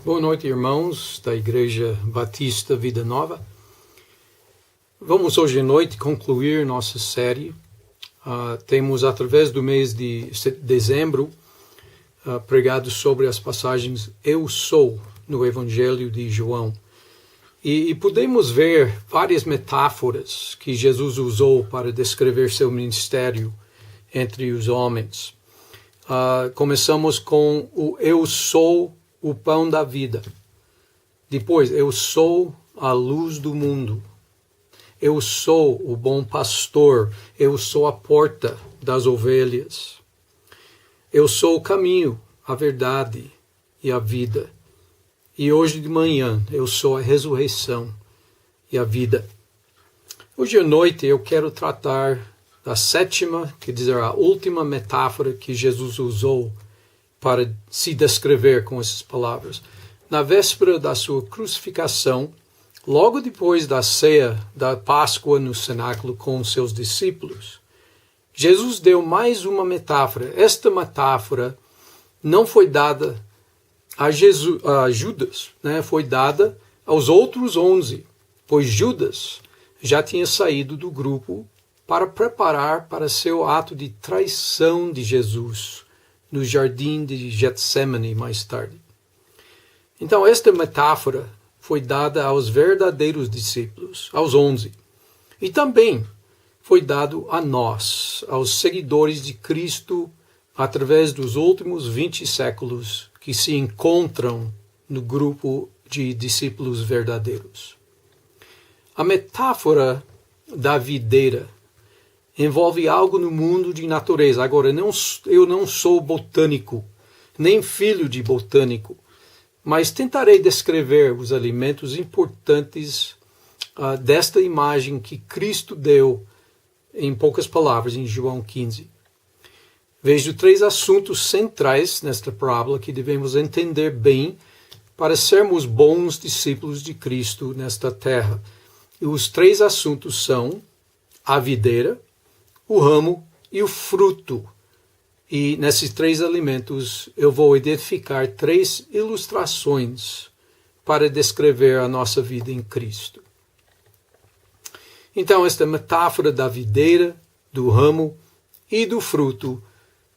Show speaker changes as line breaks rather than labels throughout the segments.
Boa noite, irmãos da Igreja Batista Vida Nova. Vamos hoje à noite concluir nossa série. Temos, através do mês de dezembro, pregado sobre as passagens Eu Sou no Evangelho de João. E podemos ver várias metáforas que Jesus usou para descrever seu ministério entre os homens. Começamos com o Eu Sou o pão da vida. Depois, eu sou a luz do mundo. Eu sou o bom pastor. Eu sou a porta das ovelhas. Eu sou o caminho, a verdade e a vida. E hoje de manhã, eu sou a ressurreição e a vida. Hoje à noite, eu quero tratar da sétima, quer dizer, a última metáfora que Jesus usou para se descrever com essas palavras. Na véspera da sua crucificação, logo depois da ceia da Páscoa no cenáculo com seus discípulos, Jesus deu mais uma metáfora. Esta metáfora não foi dada a Judas, foi dada aos outros 11, pois Judas já tinha saído do grupo para preparar para seu ato de traição de Jesus no jardim de Getsemane mais tarde. Então, esta metáfora foi dada aos verdadeiros discípulos, aos 11. E também foi dado a nós, aos seguidores de Cristo, através dos últimos 20 séculos, que se encontram no grupo de discípulos verdadeiros. A metáfora da videira envolve algo no mundo de natureza. Agora, eu não sou botânico, nem filho de botânico, mas tentarei descrever os elementos importantes desta imagem que Cristo deu, em poucas palavras, em João 15. Vejo 3 assuntos centrais nesta parábola que devemos entender bem para sermos bons discípulos de Cristo nesta terra. E os 3 assuntos são a videira, o ramo e o fruto. E nesses 3 elementos eu vou identificar 3 ilustrações para descrever a nossa vida em Cristo. Então, esta metáfora da videira, do ramo e do fruto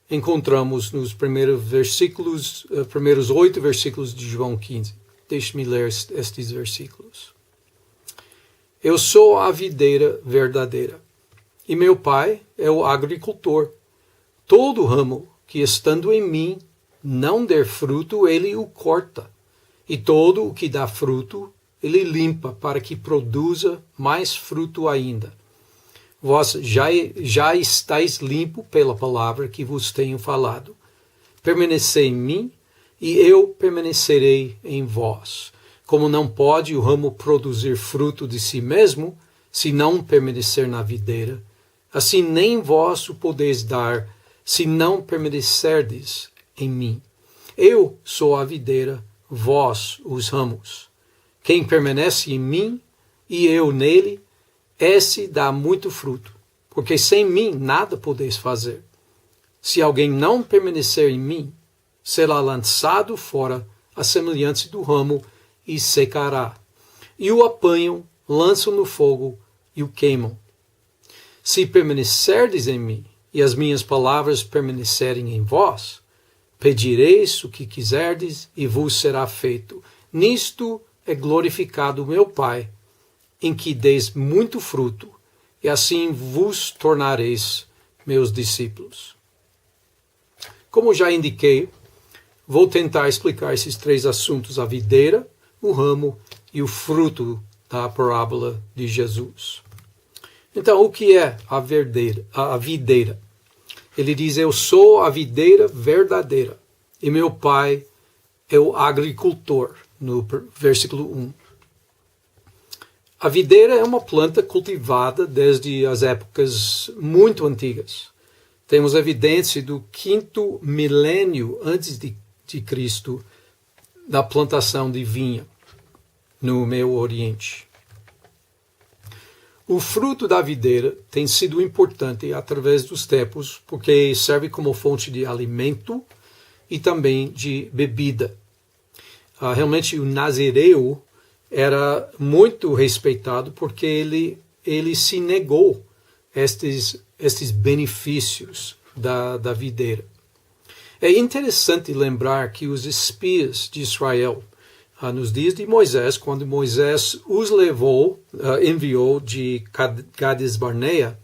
encontramos nos primeiros 8 versículos de João 15. Deixe-me ler estes versículos. Eu sou a videira verdadeira. E meu pai é o agricultor. Todo ramo que estando em mim não der fruto, ele o corta. E todo o que dá fruto, ele limpa para que produza mais fruto ainda. Vós já estáis limpo pela palavra que vos tenho falado. Permanecei em mim e eu permanecerei em vós. Como não pode o ramo produzir fruto de si mesmo, se não permanecer na videira, assim nem vós o podeis dar, se não permanecerdes em mim. Eu sou a videira, vós os ramos. Quem permanece em mim e eu nele, esse dá muito fruto, porque sem mim nada podeis fazer. Se alguém não permanecer em mim, será lançado fora à semelhança do ramo e secará. E o apanham, lançam no fogo e o queimam. Se permanecerdes em mim e as minhas palavras permanecerem em vós, pedireis o que quiserdes e vos será feito. Nisto é glorificado o meu Pai, em que deis muito fruto, e assim vos tornareis meus discípulos. Como já indiquei, vou tentar explicar esses 3 assuntos: a videira, o ramo e o fruto da parábola de Jesus. Então, o que é a videira? Ele diz, eu sou a videira verdadeira e meu pai é o agricultor, no versículo 1. A videira é uma planta cultivada desde as épocas muito antigas. Temos evidência do 5º milênio antes de Cristo da plantação de vinha no Meio Oriente. O fruto da videira tem sido importante através dos tempos porque serve como fonte de alimento e também de bebida. Realmente o nazireu era muito respeitado porque ele se negou estes benefícios da videira. É interessante lembrar que os espias de Israel, nos dias de Moisés, quando Moisés os enviou de Cades Barnea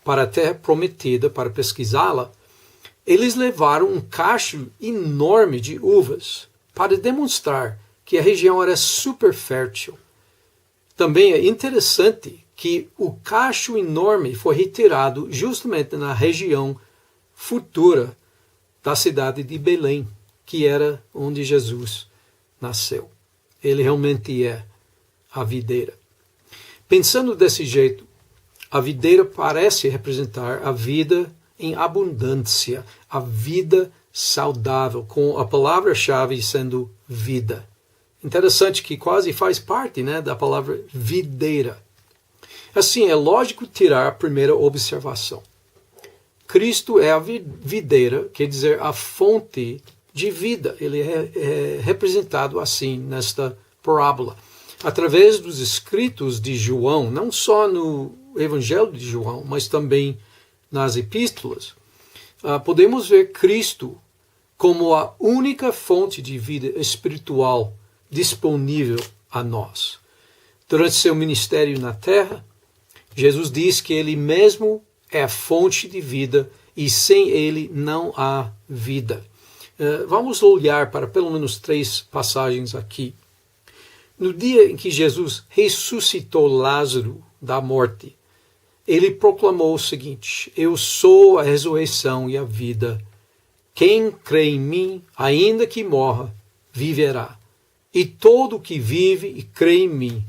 para a terra prometida, para pesquisá-la, eles levaram um cacho enorme de uvas para demonstrar que a região era super fértil. Também é interessante que o cacho enorme foi retirado justamente na região futura da cidade de Belém, que era onde Jesus nasceu. Ele realmente é a videira. Pensando desse jeito, a videira parece representar a vida em abundância, a vida saudável, com a palavra-chave sendo vida. Interessante que quase faz parte, né, da palavra videira. Assim, é lógico tirar a primeira observação. Cristo é a videira, quer dizer, a fonte de vida. Ele é representado assim nesta parábola. Através dos escritos de João, não só no Evangelho de João, mas também nas epístolas, podemos ver Cristo como a única fonte de vida espiritual disponível a nós. Durante seu ministério na terra, Jesus diz que ele mesmo é a fonte de vida e sem ele não há vida. Vamos olhar para pelo menos 3 passagens aqui. No dia em que Jesus ressuscitou Lázaro da morte, ele proclamou o seguinte: eu sou a ressurreição e a vida. Quem crê em mim, ainda que morra, viverá. E todo que vive e crê em mim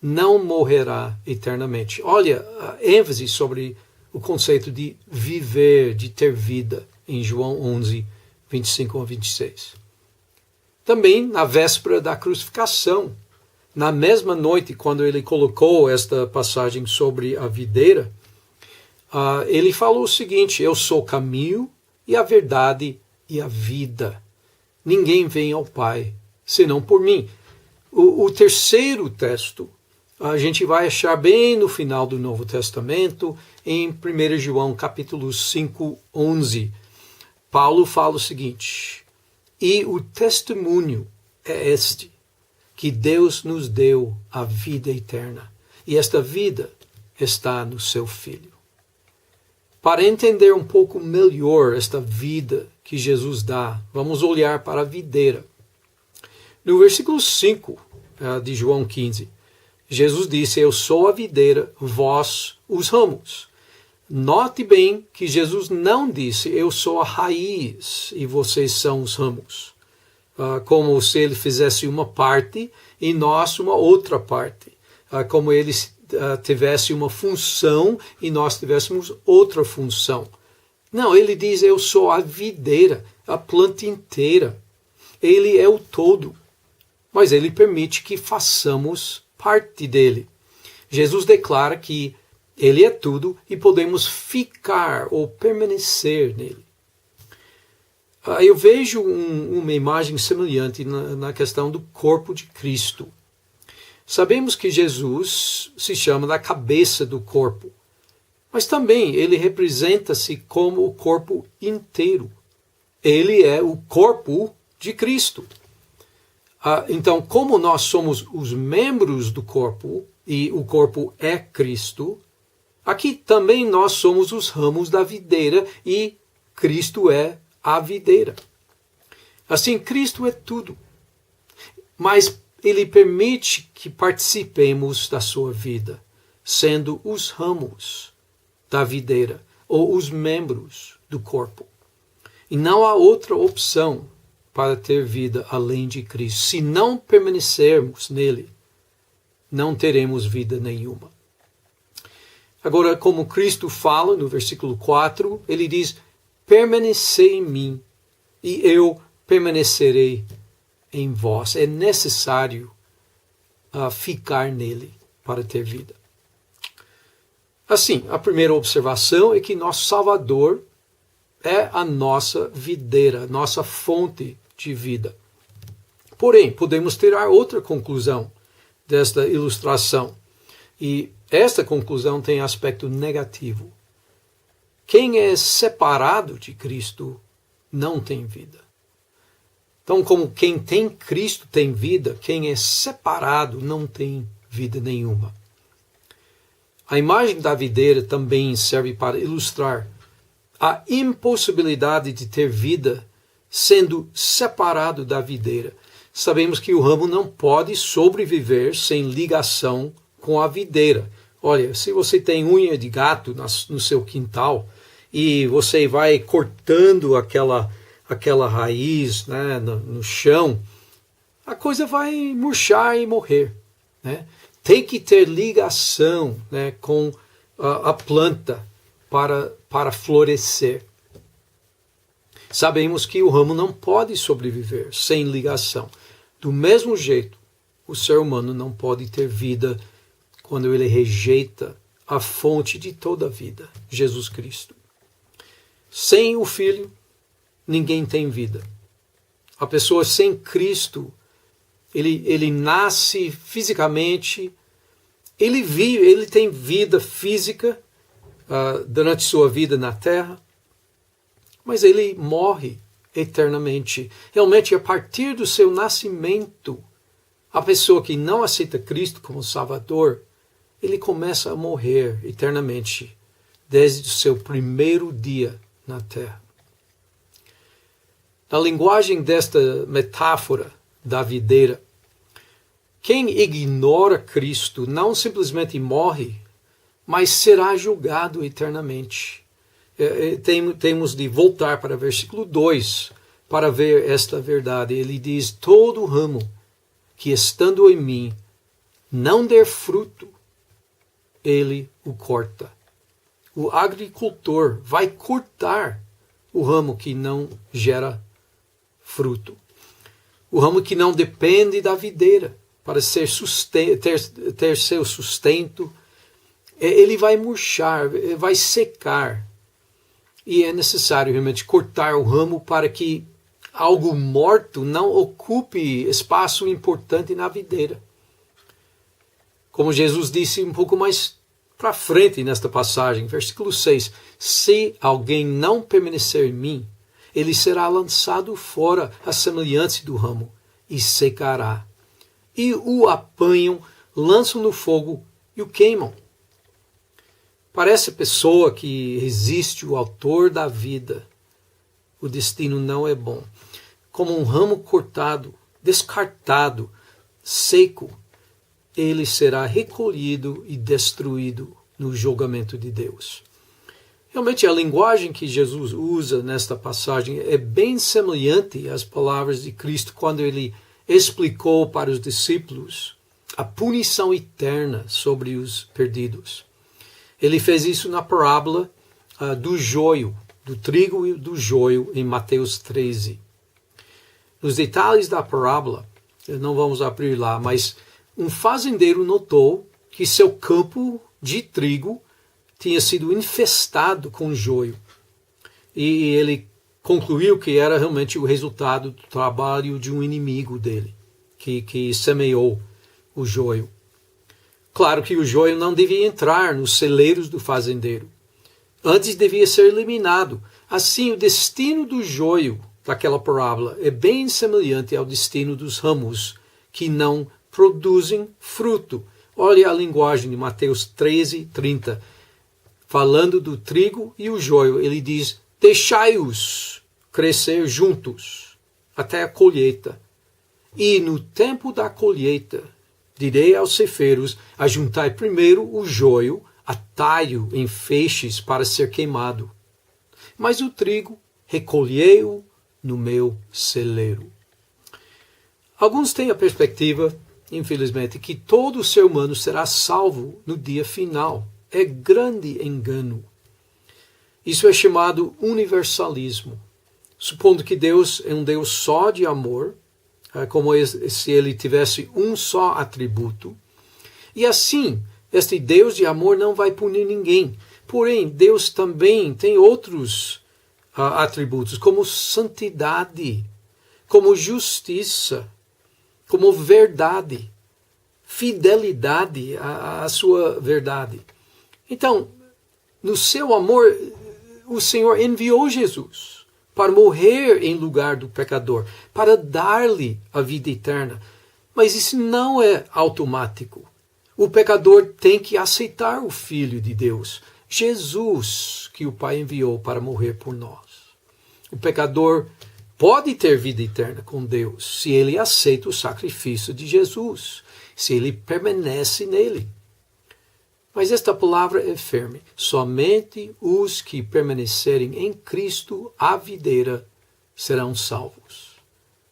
não morrerá eternamente. Olha a ênfase sobre o conceito de viver, de ter vida, em João 11, 25 a 26. Também na véspera da crucificação, na mesma noite, quando ele colocou esta passagem sobre a videira, ele falou o seguinte: eu sou o caminho e a verdade e a vida. Ninguém vem ao Pai senão por mim. O terceiro texto a gente vai achar bem no final do Novo Testamento, em 1 João capítulo 5, 11. Paulo fala o seguinte: e o testemunho é este, que Deus nos deu a vida eterna, e esta vida está no seu Filho. Para entender um pouco melhor esta vida que Jesus dá, vamos olhar para a videira. No versículo 5 de João 15, Jesus disse: eu sou a videira, vós os ramos. Note bem que Jesus não disse: eu sou a raiz e vocês são os ramos. Como se ele fizesse uma parte e nós uma outra parte. Como ele tivesse uma função e nós tivéssemos outra função. Não, ele diz: eu sou a videira, a planta inteira. Ele é o todo. Mas ele permite que façamos parte dele. Jesus declara que ele é tudo e podemos ficar ou permanecer nele. Eu vejo uma imagem semelhante na questão do corpo de Cristo. Sabemos que Jesus se chama da cabeça do corpo, mas também ele representa-se como o corpo inteiro. Ele é o corpo de Cristo. Então, como nós somos os membros do corpo, e o corpo é Cristo, aqui também nós somos os ramos da videira, e Cristo é a videira. Assim, Cristo é tudo. Mas ele permite que participemos da sua vida, sendo os ramos da videira, ou os membros do corpo. E não há outra opção para ter vida além de Cristo. Se não permanecermos nele, não teremos vida nenhuma. Agora, como Cristo fala no versículo 4, ele diz: permanecei em mim e eu permanecerei em vós. É necessário ficar nele para ter vida. Assim, a primeira observação é que nosso Salvador é a nossa videira, nossa fonte de vida. Porém, podemos tirar outra conclusão desta ilustração. E esta conclusão tem aspecto negativo. Quem é separado de Cristo não tem vida. Então, como quem tem Cristo tem vida, quem é separado não tem vida nenhuma. A imagem da videira também serve para ilustrar a impossibilidade de ter vida sendo separado da videira. Sabemos que o ramo não pode sobreviver sem ligação com a videira. Olha, se você tem unha de gato no seu quintal e você vai cortando aquela raiz, né, no chão, a coisa vai murchar e morrer, né? Tem que ter ligação, né, com a planta para florescer. Sabemos que o ramo não pode sobreviver sem ligação. Do mesmo jeito, o ser humano não pode ter vida quando ele rejeita a fonte de toda a vida, Jesus Cristo. Sem o Filho, ninguém tem vida. A pessoa sem Cristo, ele nasce fisicamente, ele tem vida física durante sua vida na terra, mas ele morre eternamente. Realmente, a partir do seu nascimento, a pessoa que não aceita Cristo como Salvador, ele começa a morrer eternamente, desde o seu primeiro dia na terra. Na linguagem desta metáfora da videira, quem ignora Cristo não simplesmente morre, mas será julgado eternamente. Temos de voltar para o versículo 2 para ver esta verdade. Ele diz: todo ramo que estando em mim não der fruto, ele o corta. O agricultor vai cortar o ramo que não gera fruto. O ramo que não depende da videira para ter seu sustento, ele vai murchar, vai secar. E é necessário realmente cortar o ramo para que algo morto não ocupe espaço importante na videira. Como Jesus disse um pouco mais para frente nesta passagem, versículo 6, se alguém não permanecer em mim, ele será lançado fora à semelhança do ramo e secará. E o apanham, lançam no fogo e o queimam. Para essa pessoa que resiste o autor da vida, o destino não é bom. Como um ramo cortado, descartado, seco, ele será recolhido e destruído no julgamento de Deus. Realmente, a linguagem que Jesus usa nesta passagem é bem semelhante às palavras de Cristo quando ele explicou para os discípulos a punição eterna sobre os perdidos. Ele fez isso na parábola do joio, do trigo e do joio, em Mateus 13. Nos detalhes da parábola, não vamos abrir lá, mas um fazendeiro notou que seu campo de trigo tinha sido infestado com joio. E ele concluiu que era realmente o resultado do trabalho de um inimigo dele, que semeou o joio. Claro que o joio não devia entrar nos celeiros do fazendeiro. Antes devia ser eliminado. Assim, o destino do joio daquela parábola é bem semelhante ao destino dos ramos que não produzem fruto. Olha a linguagem de Mateus 13, 30. Falando do trigo e o joio, ele diz: deixai-os crescer juntos até a colheita. E no tempo da colheita, direi aos ceifeiros: ajuntai primeiro o joio, atai-o em feixes para ser queimado. Mas o trigo, recolhei-o no meu celeiro. Alguns têm a perspectiva, infelizmente, que todo ser humano será salvo no dia final. É grande engano. Isso é chamado universalismo. Supondo que Deus é um Deus só de amor, como se ele tivesse um só atributo. E assim, este Deus de amor não vai punir ninguém. Porém, Deus também tem outros atributos, como santidade, como justiça, como verdade, fidelidade à sua verdade. Então, no seu amor, o Senhor enviou Jesus para morrer em lugar do pecador, para dar-lhe a vida eterna. Mas isso não é automático. O pecador tem que aceitar o Filho de Deus, Jesus, que o Pai enviou para morrer por nós. O pecador pode ter vida eterna com Deus se ele aceita o sacrifício de Jesus, se ele permanece nele. Mas esta palavra é firme. Somente os que permanecerem em Cristo, a videira, serão salvos.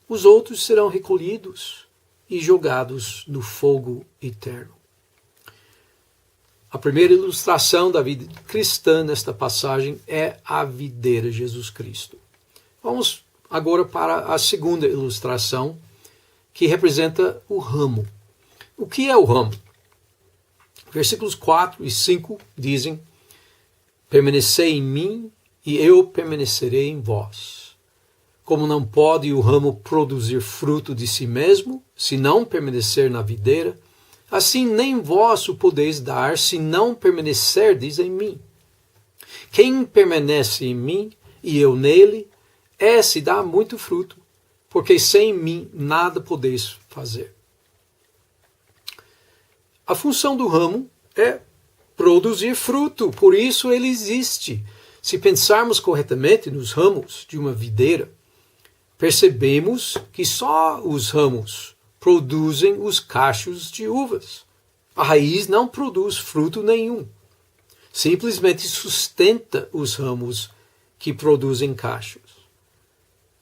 Os outros serão recolhidos e jogados no fogo eterno. A primeira ilustração da vida cristã nesta passagem é a videira Jesus Cristo. Vamos agora para a segunda ilustração, que representa o ramo. O que é o ramo? Versículos 4 e 5 dizem: permanecei em mim e eu permanecerei em vós. Como não pode o ramo produzir fruto de si mesmo, se não permanecer na videira, assim nem vós o podeis dar, se não permanecerdes em mim. Quem permanece em mim e eu nele, esse dá muito fruto, porque sem mim nada podeis fazer. A função do ramo é produzir fruto, por isso ele existe. Se pensarmos corretamente nos ramos de uma videira, percebemos que só os ramos produzem os cachos de uvas. A raiz não produz fruto nenhum. Simplesmente sustenta os ramos que produzem cachos.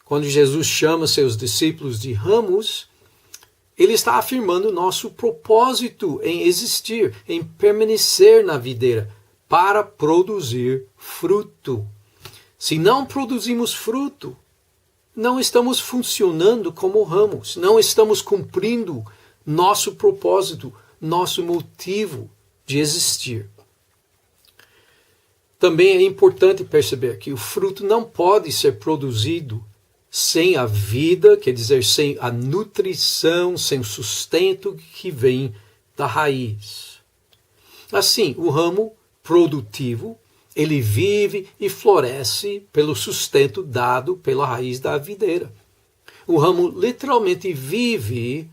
Quando Jesus chama seus discípulos de ramos, ele está afirmando nosso propósito em existir, em permanecer na videira, para produzir fruto. Se não produzimos fruto, não estamos funcionando como ramos, não estamos cumprindo nosso propósito, nosso motivo de existir. Também é importante perceber que o fruto não pode ser produzido sem a vida, quer dizer, sem a nutrição, sem o sustento que vem da raiz. Assim, o ramo produtivo, ele vive e floresce pelo sustento dado pela raiz da videira. O ramo literalmente vive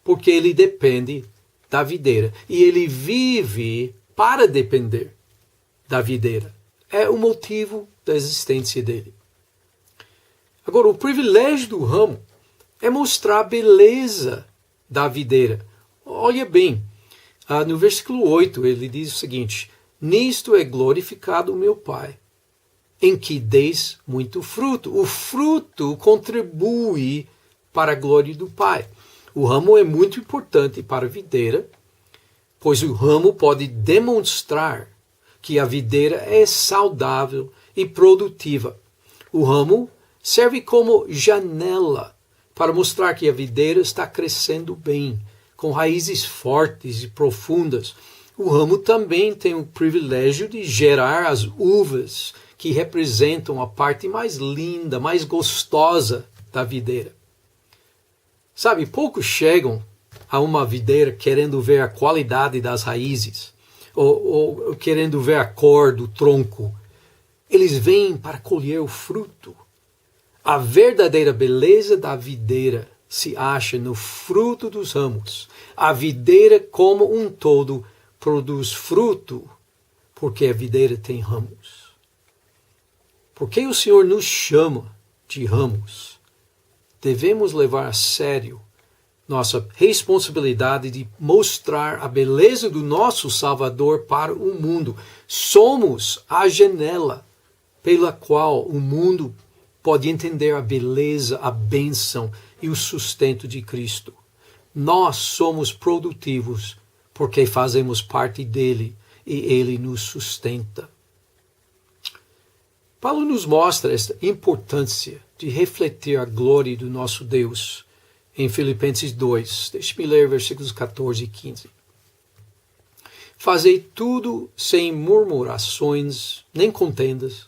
porque ele depende da videira. E ele vive para depender da videira. É o motivo da existência dele. Agora, o privilégio do ramo é mostrar a beleza da videira. Olha bem, no versículo 8 ele diz o seguinte: nisto é glorificado o meu Pai, em que deis muito fruto. O fruto contribui para a glória do Pai. O ramo é muito importante para a videira, pois o ramo pode demonstrar que a videira é saudável e produtiva. O ramo serve como janela para mostrar que a videira está crescendo bem, com raízes fortes e profundas. O ramo também tem o privilégio de gerar as uvas, que representam a parte mais linda, mais gostosa da videira. Sabe, poucos chegam a uma videira querendo ver a qualidade das raízes, ou querendo ver a cor do tronco. Eles vêm para colher o fruto. A verdadeira beleza da videira se acha no fruto dos ramos. A videira como um todo produz fruto porque a videira tem ramos. Porque o Senhor nos chama de ramos, devemos levar a sério nossa responsabilidade de mostrar a beleza do nosso Salvador para o mundo. Somos a janela pela qual o mundo pode entender a beleza, a bênção e o sustento de Cristo. Nós somos produtivos porque fazemos parte dele e ele nos sustenta. Paulo nos mostra esta importância de refletir a glória do nosso Deus em Filipenses 2. Deixe-me ler versículos 14 e 15. Fazei tudo sem murmurações nem contendas,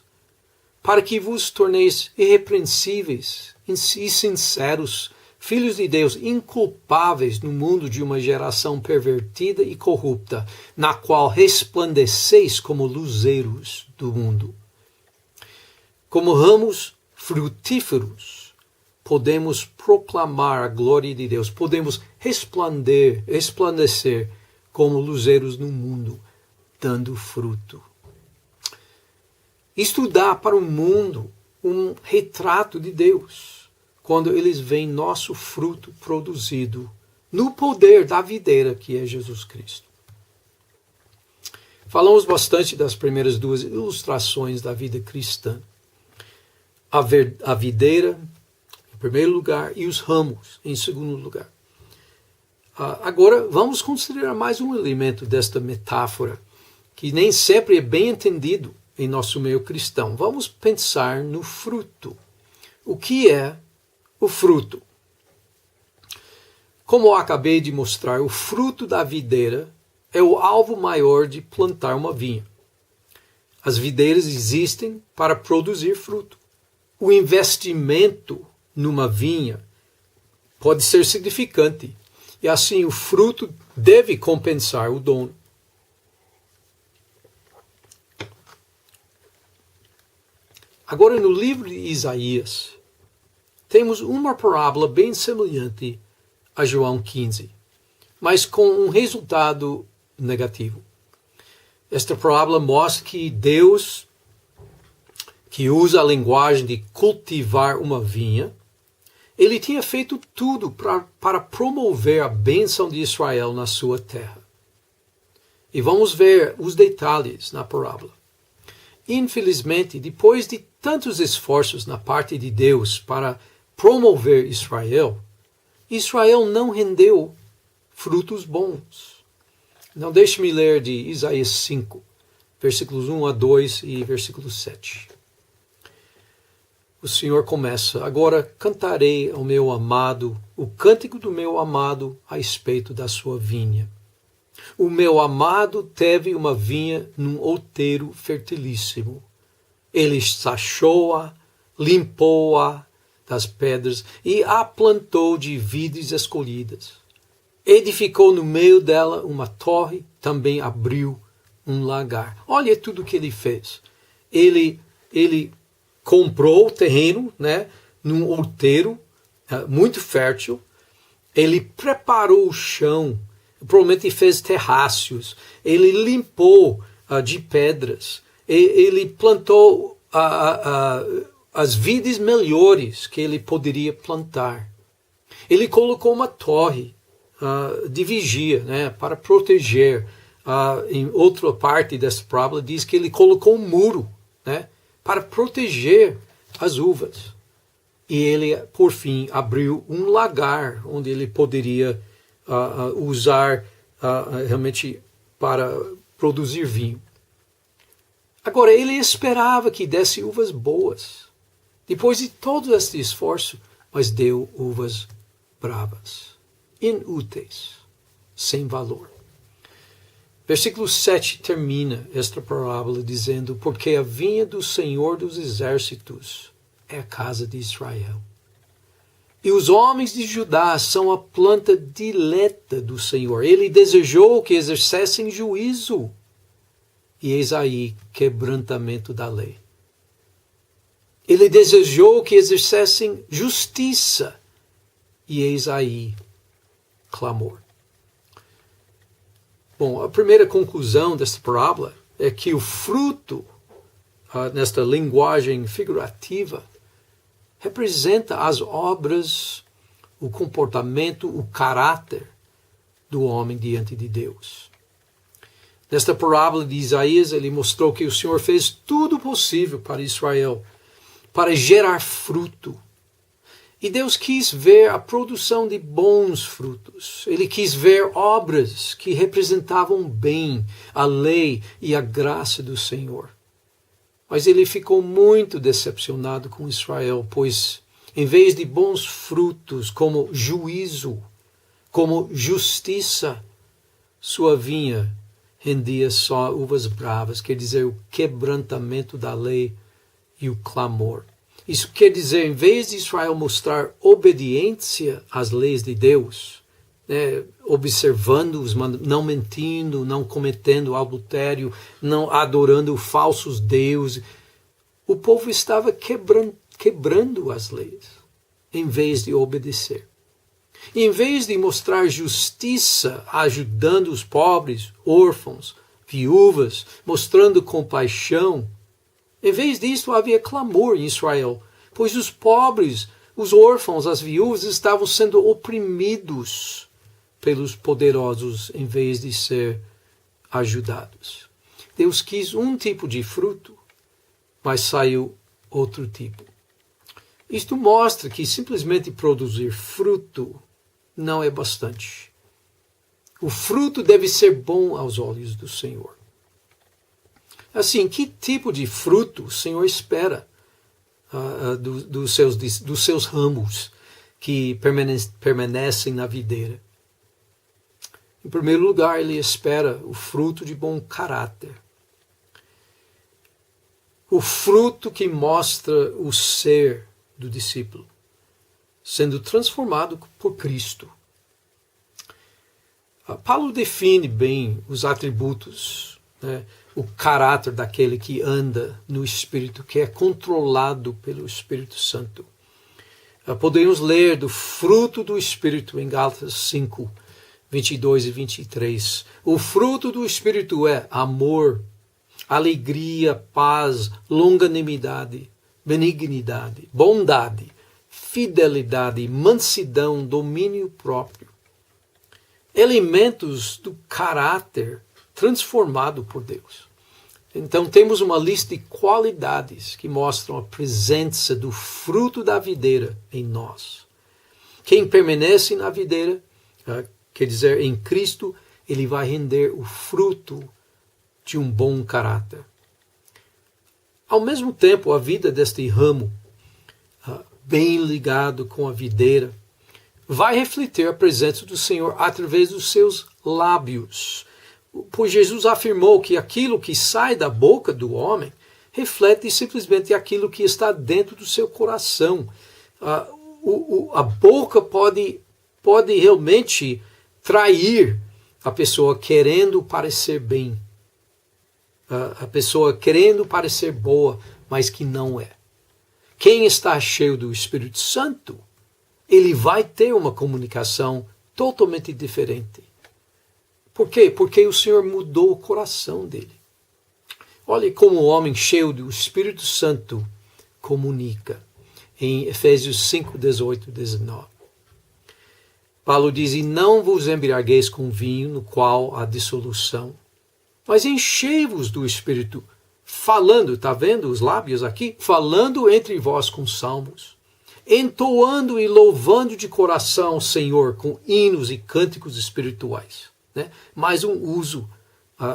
para que vos torneis irrepreensíveis e sinceros, filhos de Deus inculpáveis no mundo de uma geração pervertida e corrupta, na qual resplandeceis como luzeiros do mundo. Como ramos frutíferos, podemos proclamar a glória de Deus, podemos resplandecer como luzeiros no mundo, dando fruto. Isto dá para o mundo um retrato de Deus, quando eles veem nosso fruto produzido no poder da videira, que é Jesus Cristo. Falamos bastante das primeiras duas ilustrações da vida cristã. A videira, em primeiro lugar, e os ramos, em segundo lugar. Agora, vamos considerar mais um elemento desta metáfora, que nem sempre é bem entendido em nosso meio cristão. Vamos pensar no fruto. O que é o fruto? Como eu acabei de mostrar, o fruto da videira é o alvo maior de plantar uma vinha. As videiras existem para produzir fruto. O investimento numa vinha pode ser significante, e assim o fruto deve compensar o dono. Agora, no livro de Isaías, temos uma parábola bem semelhante a João 15, mas com um resultado negativo. Esta parábola mostra que Deus, que usa a linguagem de cultivar uma vinha, ele tinha feito tudo para promover a bênção de Israel na sua terra. E vamos ver os detalhes na parábola. Infelizmente, depois de tantos esforços na parte de Deus para promover Israel, Israel não rendeu frutos bons. Então, deixe-me ler de Isaías 5, versículos 1 a 2 e versículo 7. O Senhor começa: agora cantarei ao meu amado o cântico do meu amado a respeito da sua vinha. O meu amado teve uma vinha num outeiro fertilíssimo. Ele sachou-a, limpou-a das pedras e a plantou de vides escolhidas. Edificou no meio dela uma torre, também abriu um lagar. Olha tudo que ele fez. Ele comprou o terreno, num outeiro muito fértil. Ele preparou o chão. Provavelmente fez terráceos. Ele limpou de pedras. Ele plantou as vides melhores que ele poderia plantar. Ele colocou uma torre de vigia, para proteger. Em outra parte dessa parábola diz que ele colocou um muro, para proteger as uvas. E ele, por fim, abriu um lagar onde ele poderia usar realmente para produzir vinho. Agora, ele esperava que desse uvas boas, depois de todo este esforço, mas deu uvas bravas, inúteis, sem valor. Versículo 7 termina esta parábola dizendo: porque a vinha do Senhor dos Exércitos é a casa de Israel. E os homens de Judá são a planta dileta do Senhor. Ele desejou que exercessem juízo. E eis aí quebrantamento da lei. Ele desejou que exercessem justiça. E eis aí clamor. Bom, a primeira conclusão desta parábola é que o fruto, nesta linguagem figurativa, representa as obras, o comportamento, o caráter do homem diante de Deus. Nesta parábola de Isaías, ele mostrou que o Senhor fez tudo possível para Israel, para gerar fruto. E Deus quis ver a produção de bons frutos. Ele quis ver obras que representavam bem a lei e a graça do Senhor. Mas ele ficou muito decepcionado com Israel, pois em vez de bons frutos como juízo, como justiça, sua vinha rendia só uvas bravas, quer dizer, o quebrantamento da lei e o clamor. Isso quer dizer, em vez de Israel mostrar obediência às leis de Deus, né, observando, não mentindo, não cometendo adultério, não adorando falsos deuses, o povo estava quebrando as leis, em vez de obedecer. E em vez de mostrar justiça, ajudando os pobres, órfãos, viúvas, mostrando compaixão, em vez disso havia clamor em Israel, pois os pobres, os órfãos, as viúvas estavam sendo oprimidos pelos poderosos em vez de ser ajudados. Deus quis um tipo de fruto, mas saiu outro tipo. Isto mostra que simplesmente produzir fruto não é bastante. O fruto deve ser bom aos olhos do Senhor. Assim, que tipo de fruto o Senhor espera dos seus ramos que permanecem na videira? Em primeiro lugar, ele espera o fruto de bom caráter. O fruto que mostra o ser do discípulo, sendo transformado por Cristo. Paulo define bem os atributos, né, o caráter daquele que anda no Espírito, que é controlado pelo Espírito Santo. Podemos ler do fruto do Espírito em Gálatas 5, 22 e 23. O fruto do Espírito é amor, alegria, paz, longanimidade, benignidade, bondade, fidelidade, mansidão, domínio próprio. Elementos do caráter transformado por Deus. Então temos uma lista de qualidades que mostram a presença do fruto da videira em nós. Quem permanece na videira, quer dizer, em Cristo, ele vai render o fruto de um bom caráter. Ao mesmo tempo, a vida deste ramo, bem ligado com a videira, vai refletir a presença do Senhor através dos seus lábios. Pois Jesus afirmou que aquilo que sai da boca do homem reflete simplesmente aquilo que está dentro do seu coração. A boca pode realmente trair a pessoa querendo parecer bem. A pessoa querendo parecer boa, mas que não é. Quem está cheio do Espírito Santo, ele vai ter uma comunicação totalmente diferente. Por quê? Porque o Senhor mudou o coração dele. Olha como o homem cheio do Espírito Santo comunica. Em Efésios 5, 18 e 19. Paulo diz, e não vos embriagueis com vinho no qual há dissolução, mas enchei-vos do Espírito, falando, está vendo os lábios aqui? Falando entre vós com salmos, entoando e louvando de coração o Senhor com hinos e cânticos espirituais. Né? Mais um uso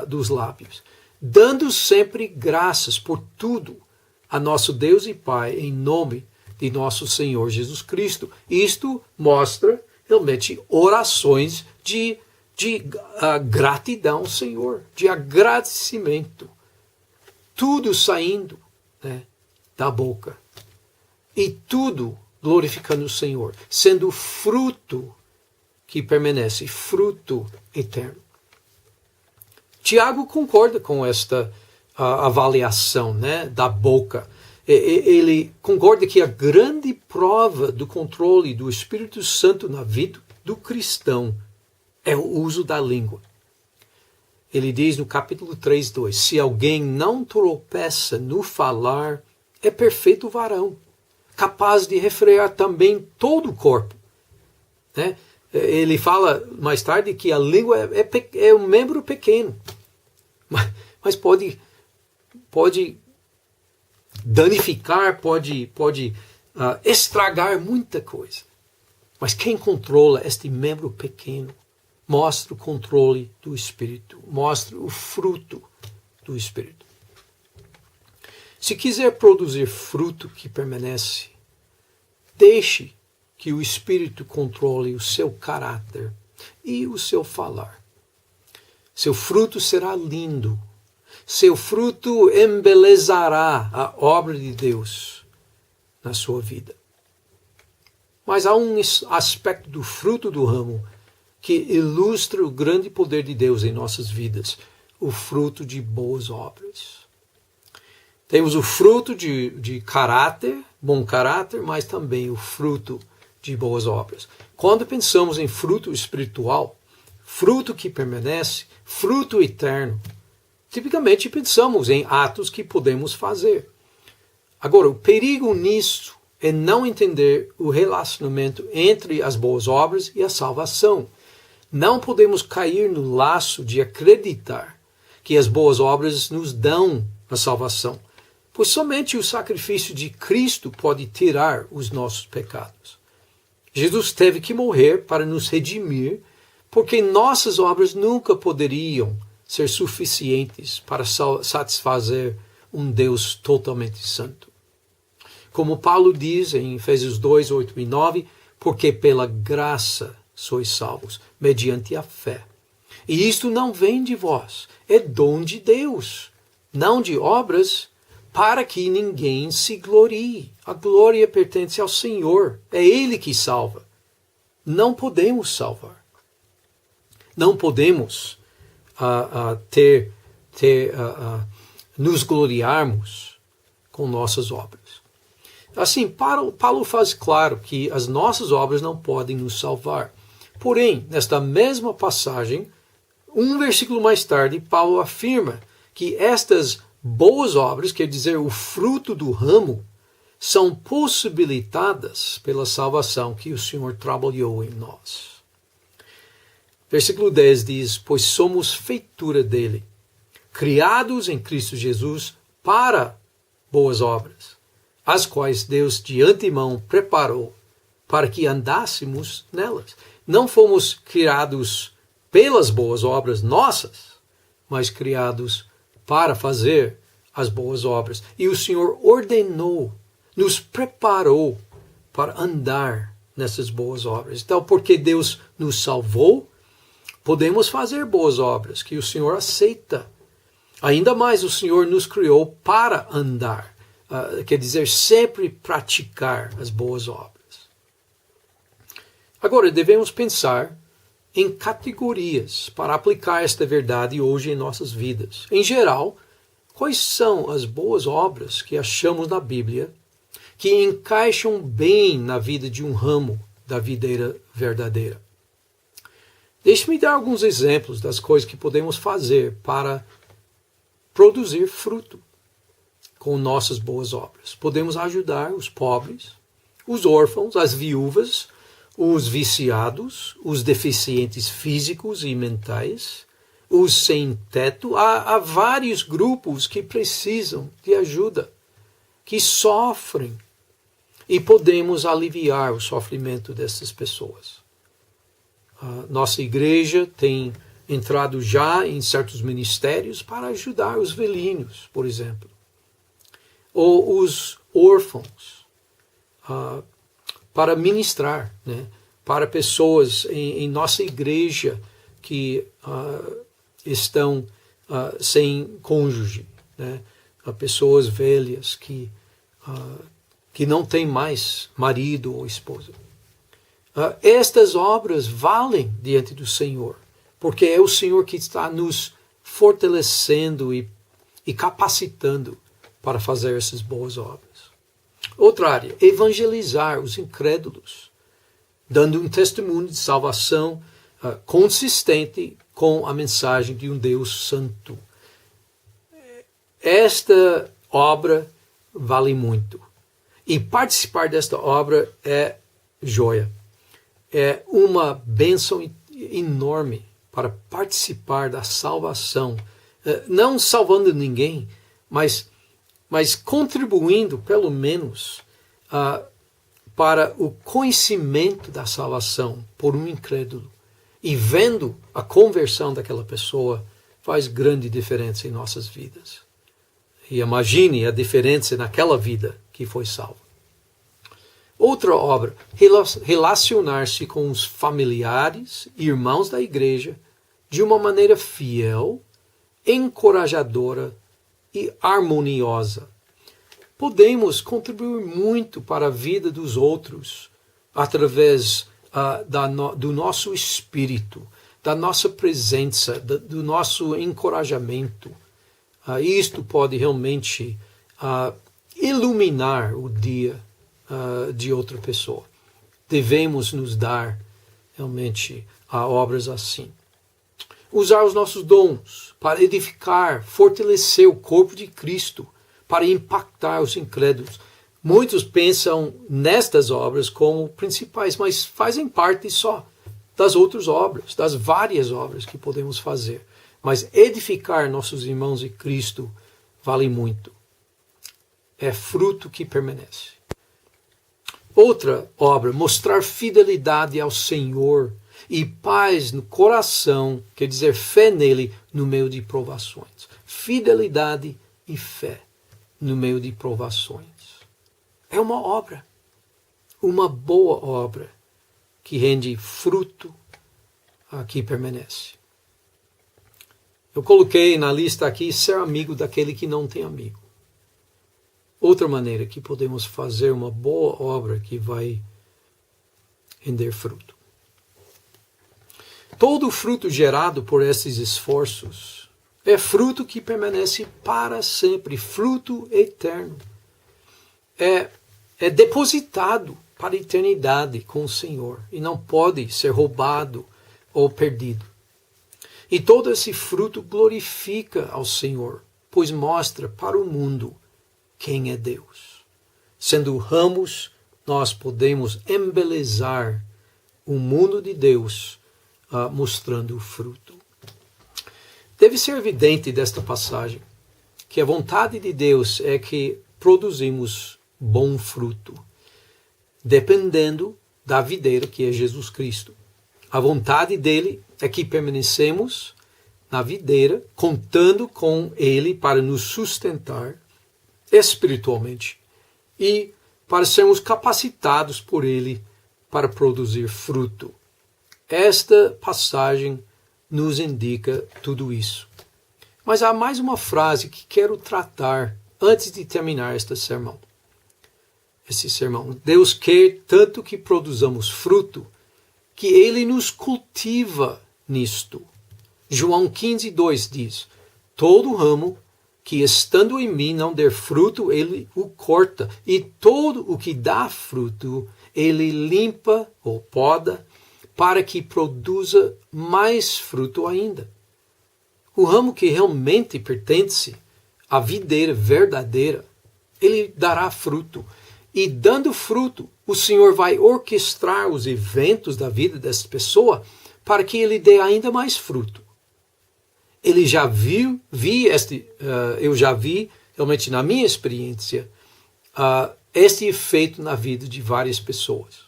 dos lábios. Dando sempre graças por tudo a nosso Deus e Pai, em nome de nosso Senhor Jesus Cristo. Isto mostra realmente orações de gratidão ao Senhor, de agradecimento. Tudo saindo, né, da boca. E tudo glorificando o Senhor, sendo fruto que permanece, fruto eterno. Tiago concorda com esta avaliação, né, da boca. Ele concorda que a grande prova do controle do Espírito Santo na vida do cristão é o uso da língua. Ele diz no capítulo 3:2, se alguém não tropeça no falar, é perfeito varão, capaz de refrear também todo o corpo. Né? Ele fala mais tarde que a língua é um membro pequeno, mas pode danificar, pode estragar muita coisa. Mas quem controla este membro pequeno mostra o controle do Espírito, mostra o fruto do Espírito. Se quiser produzir fruto que permanece, deixe que o Espírito controle o seu caráter e o seu falar. Seu fruto será lindo. Seu fruto embelezará a obra de Deus. na sua vida. Mas há um aspecto do fruto do ramo que ilustra o grande poder de Deus em nossas vidas, o fruto de boas obras. Temos o fruto de caráter, bom caráter, mas também o fruto de boas obras. Quando pensamos em fruto espiritual, fruto que permanece, fruto eterno, tipicamente pensamos em atos que podemos fazer. Agora, o perigo nisso é não entender o relacionamento entre as boas obras e a salvação. Não podemos cair no laço de acreditar que as boas obras nos dão a salvação, pois somente o sacrifício de Cristo pode tirar os nossos pecados. Jesus teve que morrer para nos redimir, porque nossas obras nunca poderiam ser suficientes para satisfazer um Deus totalmente santo. Como Paulo diz em Efésios 2, 8 e 9, porque pela graça sois salvos, mediante a fé. E isto não vem de vós, é dom de Deus, não de obras, para que ninguém se glorie. A glória pertence ao Senhor, é Ele que salva. Não podemos salvar. Não podemos nos gloriarmos com nossas obras. Assim, Paulo faz claro que as nossas obras não podem nos salvar. Porém, nesta mesma passagem, um versículo mais tarde, Paulo afirma que estas boas obras, quer dizer, o fruto do ramo, são possibilitadas pela salvação que o Senhor trabalhou em nós. Versículo 10 diz, pois somos feitura dele, criados em Cristo Jesus para boas obras, as quais Deus de antemão preparou para que andássemos nelas. Não fomos criados pelas boas obras nossas, mas criados para fazer as boas obras. E o Senhor ordenou, nos preparou para andar nessas boas obras. Então, porque Deus nos salvou, podemos fazer boas obras que o Senhor aceita. Ainda mais, o Senhor nos criou para andar. Quer dizer, sempre praticar as boas obras. Agora, devemos pensar em categorias para aplicar esta verdade hoje em nossas vidas. Em geral, quais são as boas obras que achamos na Bíblia que encaixam bem na vida de um ramo da videira verdadeira? Deixe-me dar alguns exemplos das coisas que podemos fazer para produzir fruto com nossas boas obras. Podemos ajudar os pobres, os órfãos, as viúvas, os viciados, os deficientes físicos e mentais, os sem teto. Há vários grupos que precisam de ajuda, que sofrem, e podemos aliviar o sofrimento dessas pessoas. Nossa igreja tem entrado já em certos ministérios para ajudar os velhinhos, por exemplo, ou os órfãos, para ministrar, né, para pessoas em nossa igreja que estão sem cônjuge, né, pessoas velhas que não têm mais marido ou esposa. Estas obras valem diante do Senhor, porque é o Senhor que está nos fortalecendo e capacitando para fazer essas boas obras. Outra área, evangelizar os incrédulos, dando um testemunho de salvação consistente com a mensagem de um Deus santo. Esta obra vale muito. E participar desta obra é joia. É uma bênção enorme para participar da salvação. Não salvando ninguém, mas contribuindo, pelo menos, para o conhecimento da salvação por um incrédulo. E vendo a conversão daquela pessoa faz grande diferença em nossas vidas. E imagine a diferença naquela vida que foi salva. Outra obra, relacionar-se com os familiares e irmãos da igreja de uma maneira fiel, encorajadora e harmoniosa. podemos contribuir muito para a vida dos outros através do nosso espírito, da nossa presença, do nosso encorajamento. Isto pode realmente iluminar o dia de outra pessoa. Devemos nos dar realmente a obras assim. Usar os nossos dons para edificar, fortalecer o corpo de Cristo, para impactar os incrédulos. Muitos pensam nestas obras como principais, mas fazem parte só das outras obras, das várias obras que podemos fazer. Mas edificar nossos irmãos em Cristo vale muito. É fruto que permanece. Outra obra, mostrar fidelidade ao Senhor e paz no coração, quer dizer, fé nele no meio de provações. Fidelidade e fé no meio de provações. É uma obra, uma boa obra, que rende fruto, que permanece. Eu coloquei na lista aqui ser amigo daquele que não tem amigo. Outra maneira que podemos fazer uma boa obra que vai render fruto. Todo fruto gerado por esses esforços é fruto que permanece para sempre, fruto eterno. É depositado para a eternidade com o Senhor e não pode ser roubado ou perdido. E todo esse fruto glorifica ao Senhor, pois mostra para o mundo quem é Deus. Sendo ramos, nós podemos embelezar o mundo de Deus, mostrando o fruto. Deve ser evidente desta passagem que a vontade de Deus é que produzimos bom fruto, dependendo da videira que é Jesus Cristo. A vontade dele é que permanecemos na videira, contando com ele para nos sustentar espiritualmente e para sermos capacitados por ele para produzir fruto. Esta passagem nos indica tudo isso. Mas há mais uma frase que quero tratar antes de terminar esse sermão. Deus quer tanto que produzamos fruto, que ele nos cultiva nisto. João 15:2 diz: todo ramo que estando em mim não der fruto, ele o corta, e todo o que dá fruto, ele limpa ou poda, para que produza mais fruto ainda. O ramo que realmente pertence à videira verdadeira, ele dará fruto. E dando fruto, o Senhor vai orquestrar os eventos da vida dessa pessoa para que ele dê ainda mais fruto. Eu já vi realmente na minha experiência, este efeito na vida de várias pessoas.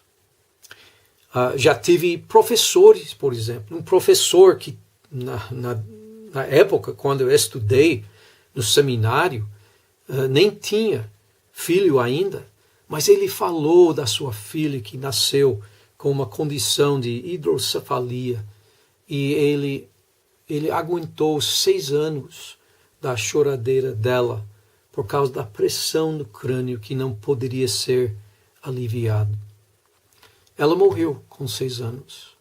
Já tive professores, por exemplo, um professor que na época, quando eu estudei no seminário, nem tinha filho ainda, mas ele falou da sua filha que nasceu com uma condição de hidrocefalia e ele aguentou 6 anos da choradeira dela por causa da pressão no crânio que não poderia ser aliviado. Ela morreu com 6 anos.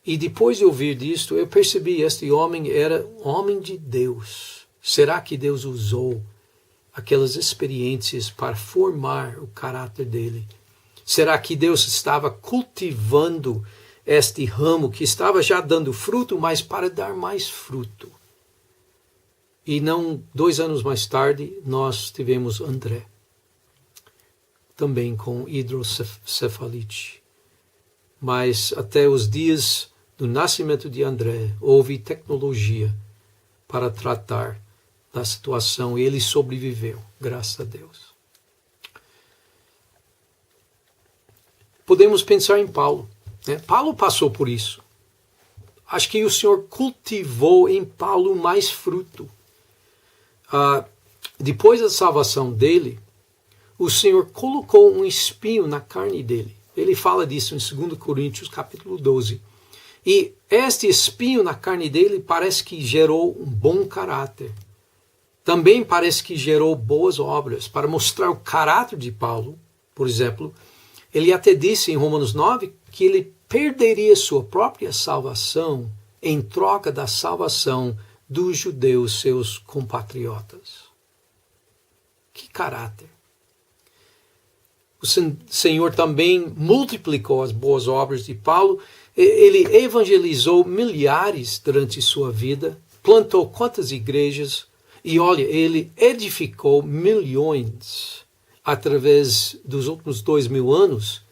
E depois de ouvir disto, eu percebi que este homem era um homem de Deus. Será que Deus usou aquelas experiências para formar o caráter dele? Será que Deus estava cultivando este ramo que estava já dando fruto, mas para dar mais fruto? E não 2 anos mais tarde, nós tivemos André, também com hidrocefalite. Mas até os dias do nascimento de André, houve tecnologia para tratar da situação e ele sobreviveu, graças a Deus. Podemos pensar em Paulo. Paulo passou por isso. Acho que o Senhor cultivou em Paulo mais fruto. Depois da salvação dele, o Senhor colocou um espinho na carne dele. Ele fala disso em 2 Coríntios capítulo 12. E este espinho na carne dele parece que gerou um bom caráter. também parece que gerou boas obras para mostrar o caráter de Paulo. Por exemplo, ele até disse em Romanos 9 que ele perderia sua própria salvação em troca da salvação dos judeus, seus compatriotas. Que caráter! O Senhor também multiplicou as boas obras de Paulo. Ele evangelizou milhares durante sua vida, plantou quantas igrejas, e olha, ele edificou milhões através dos últimos 2000 anos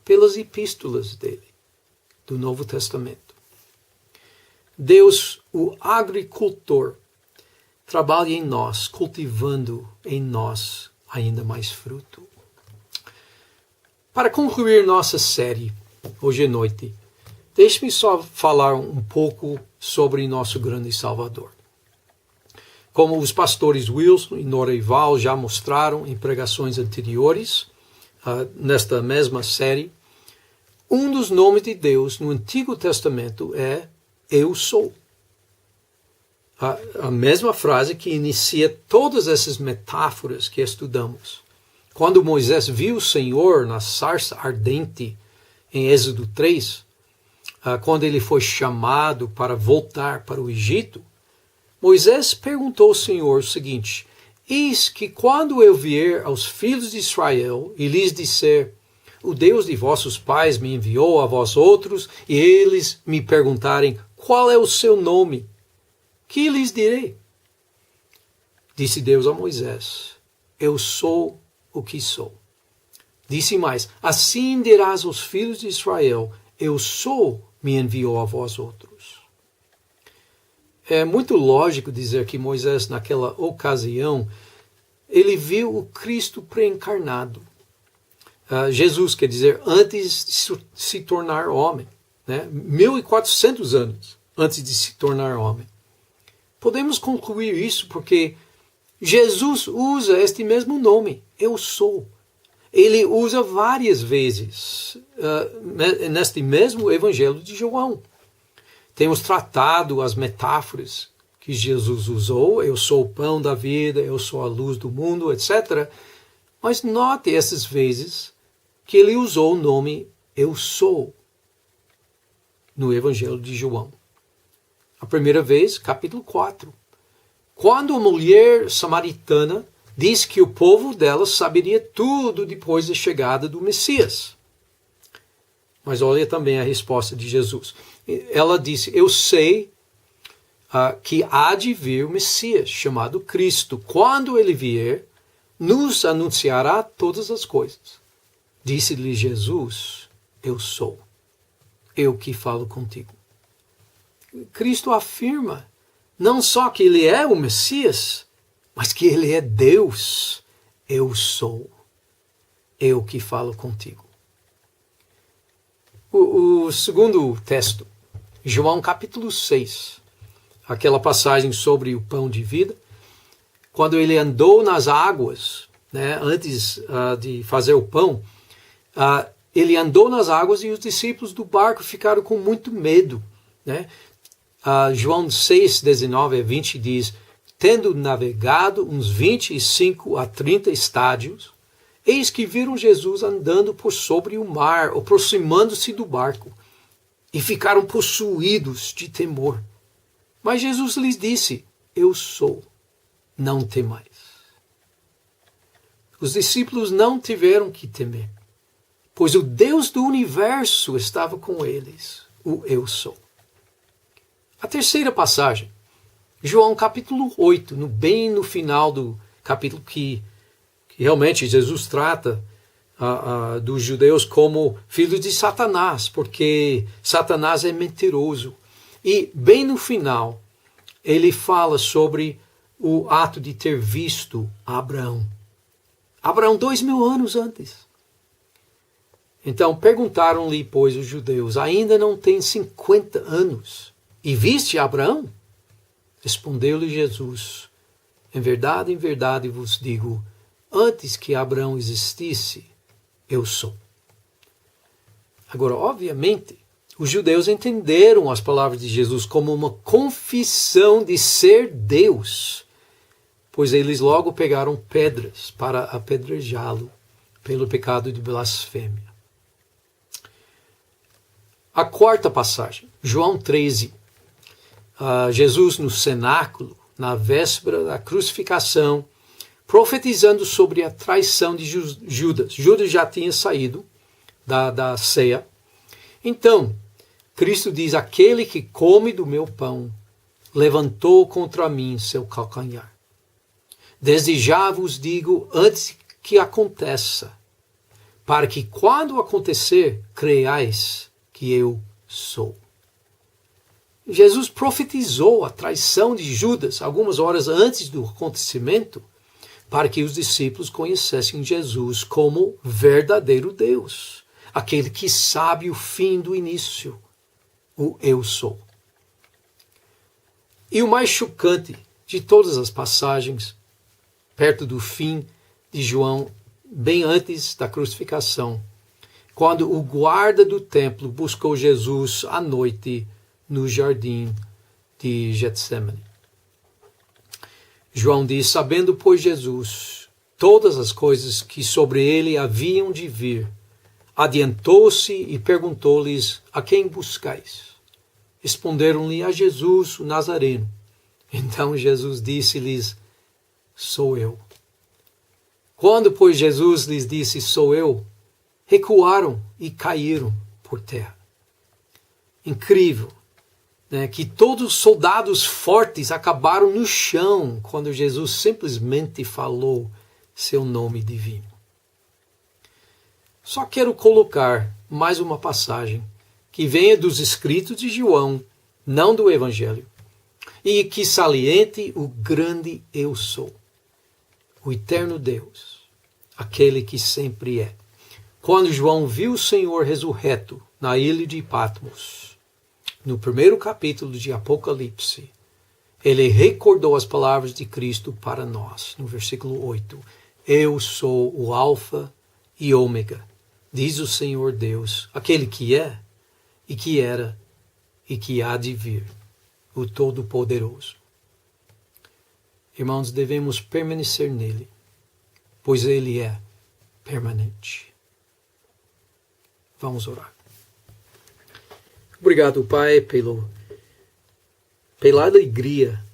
pelas epístolas dele, do Novo Testamento. Deus, o agricultor, trabalha em nós, cultivando em nós ainda mais fruto. Para concluir nossa série, hoje à noite, deixe-me só falar um pouco sobre nosso grande Salvador. Como os pastores Wilson e Noreival já mostraram em pregações anteriores, nesta mesma série, um dos nomes de Deus no Antigo Testamento é Eu Sou. A mesma frase que inicia todas essas metáforas que estudamos. Quando Moisés viu o Senhor na sarça ardente, em Êxodo 3, quando ele foi chamado para voltar para o Egito, Moisés perguntou ao Senhor o seguinte: eis que quando eu vier aos filhos de Israel e lhes disser, o Deus de vossos pais me enviou a vós outros, e eles me perguntarem, qual é o seu nome? Que lhes direi? Disse Deus a Moisés, eu sou o que sou. Disse mais, assim dirás aos filhos de Israel, eu sou, me enviou a vós outros. É muito lógico dizer que Moisés, naquela ocasião, ele viu o Cristo pré-encarnado. Jesus, quer dizer, antes de se tornar homem, né? 1400 anos antes de se tornar homem. Podemos concluir isso porque Jesus usa este mesmo nome, eu sou. Ele usa várias vezes neste mesmo Evangelho de João. Temos tratado as metáforas que Jesus usou, eu sou o pão da vida, eu sou a luz do mundo, etc. Mas note essas vezes que ele usou o nome eu sou no Evangelho de João. A primeira vez, capítulo 4. Quando a mulher samaritana diz que o povo dela saberia tudo depois da chegada do Messias. Mas olha também a resposta de Jesus. Ela disse, eu sei que há de vir o Messias, chamado Cristo. Quando ele vier, nos anunciará todas as coisas. Disse-lhe Jesus, eu sou, eu que falo contigo. Cristo afirma não só que ele é o Messias, mas que ele é Deus. Eu sou, eu que falo contigo. O segundo texto, João capítulo 6, aquela passagem sobre o pão de vida, quando ele andou nas águas, né, antes de fazer o pão, ele andou nas águas e os discípulos do barco ficaram com muito medo, né? João 6, 19 a 20 diz, tendo navegado uns 25 a 30 estádios, eis que viram Jesus andando por sobre o mar, aproximando-se do barco, e ficaram possuídos de temor. Mas Jesus lhes disse, eu sou, não temais. Os discípulos não tiveram que temer, pois o Deus do universo estava com eles, o eu sou. A terceira passagem, João capítulo 8, bem no final do capítulo que realmente Jesus trata dos judeus como filhos de Satanás, porque Satanás é mentiroso. E bem no final, ele fala sobre o ato de ter visto Abraão. Abraão 2000 anos antes. Então perguntaram-lhe, pois, os judeus, ainda não tem 50 anos, e viste Abraão? Respondeu-lhe Jesus, em verdade vos digo, antes que Abraão existisse, eu sou. Agora, obviamente, os judeus entenderam as palavras de Jesus como uma confissão de ser Deus. pois eles logo pegaram pedras para apedrejá-lo pelo pecado de blasfêmia. A quarta passagem, João 13. Jesus no cenáculo, na véspera da crucificação, profetizando sobre a traição de Judas. Judas já tinha saído da ceia. Então, Cristo diz, aquele que come do meu pão, levantou contra mim seu calcanhar. Desde já vos digo, antes que aconteça, para que quando acontecer, creiais que eu sou. Jesus profetizou a traição de Judas algumas horas antes do acontecimento, para que os discípulos conhecessem Jesus como verdadeiro Deus, aquele que sabe o fim do início, o eu sou. E o mais chocante de todas as passagens, perto do fim de João, bem antes da crucificação, quando o guarda do templo buscou Jesus à noite no jardim de Getsemane. João diz, sabendo, pois, Jesus todas as coisas que sobre ele haviam de vir, adiantou-se e perguntou-lhes, a quem buscais? Responderam-lhe, a Jesus, o Nazareno. Então Jesus disse-lhes, sou eu. Quando, pois, Jesus lhes disse, sou eu, recuaram e caíram por terra. Incrível, né? Que todos os soldados fortes acabaram no chão quando Jesus simplesmente falou seu nome divino. Só quero colocar mais uma passagem que venha dos escritos de João, não do Evangelho, e que saliente o grande eu sou, o eterno Deus, aquele que sempre é. Quando João viu o Senhor ressurreto na ilha de Patmos, no primeiro capítulo de Apocalipse, ele recordou as palavras de Cristo para nós, no versículo 8. Eu sou o Alfa e Ômega, diz o Senhor Deus, aquele que é, e que era, e que há de vir, o Todo-Poderoso. Irmãos, devemos permanecer nele, pois ele é permanente. Vamos orar. Obrigado, Pai, pela alegria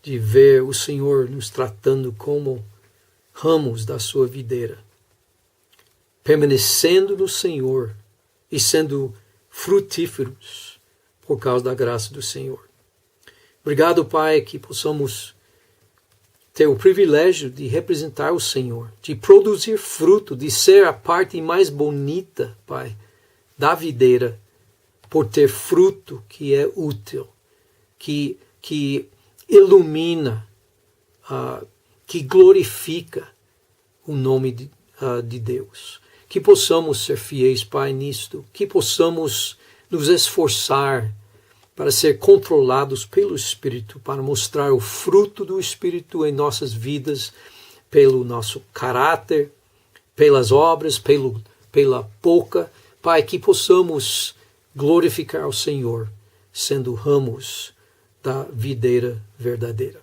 de ver o Senhor nos tratando como ramos da sua videira, permanecendo no Senhor e sendo frutíferos por causa da graça do Senhor. Obrigado, Pai, que possamos ter o privilégio de representar o Senhor, de produzir fruto, de ser a parte mais bonita, Pai, da videira, por ter fruto que é útil, que ilumina, que glorifica o nome de Deus. Que possamos ser fiéis, Pai, nisto, que possamos nos esforçar para ser controlados pelo Espírito, para mostrar o fruto do Espírito em nossas vidas, pelo nosso caráter, pelas obras, pela boca. Pai, que possamos glorificar o Senhor, sendo ramos da videira verdadeira.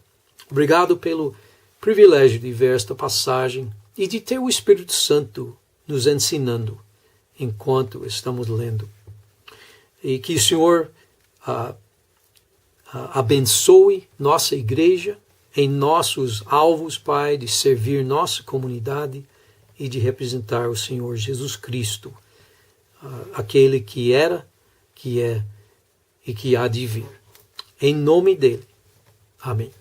Obrigado pelo privilégio de ver esta passagem e de ter o Espírito Santo nos ensinando enquanto estamos lendo. E que o Senhor abençoe nossa igreja em nossos alvos, Pai, de servir nossa comunidade e de representar o Senhor Jesus Cristo, aquele que era, que é e que há de vir. Em nome dele. Amém.